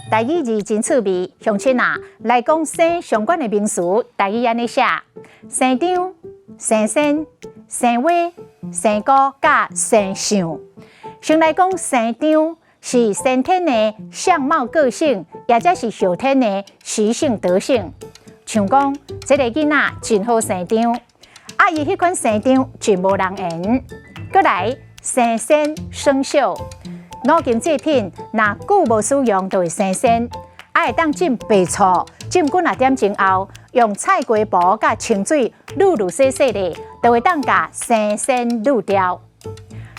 台语字真趣味，乡亲啊，来讲生相关的名词，台语安尼写：生张、生身、生话、生歌甲生相。先来讲生张，是先天的相貌个性，也则是后天的习性德性。像讲，这个囡仔真好生张，啊，伊迄款生张真无人缘。再来，生身生锈。五金制品，若久无使用，就会生銎。会当浸白醋，浸几啊点钟后，用菜瓜布甲清水捋洗洗咧，就会当甲生銎滤掉。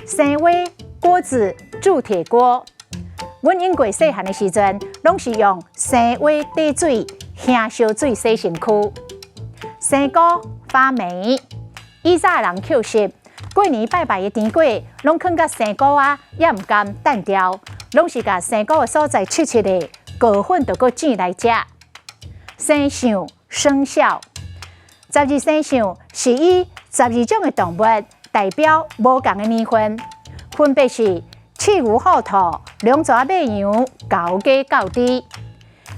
生话锅子、铸铁锅，阮因过细汉的时阵，拢是用生话滴水、香烧水洗身躯。生菇、发霉，以早人扣食。过年拜拜的甜粿，拢放甲生菇啊，也毋甘淡掉，拢是甲生菇的所在切切的，裹粉就搁煮来食。生肖生肖，12生肖是以12种的动物代表无同的年份，分别是鼠牛虎兔、龙蛇马羊、猴鸡狗猪。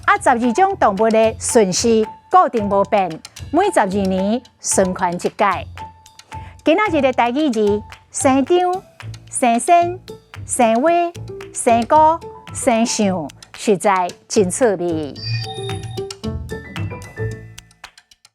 12种动物的顺序固定无变，每12年循环一届。今仔日的台语字：生张、生身、生话、生歌、生相，实在真趣味。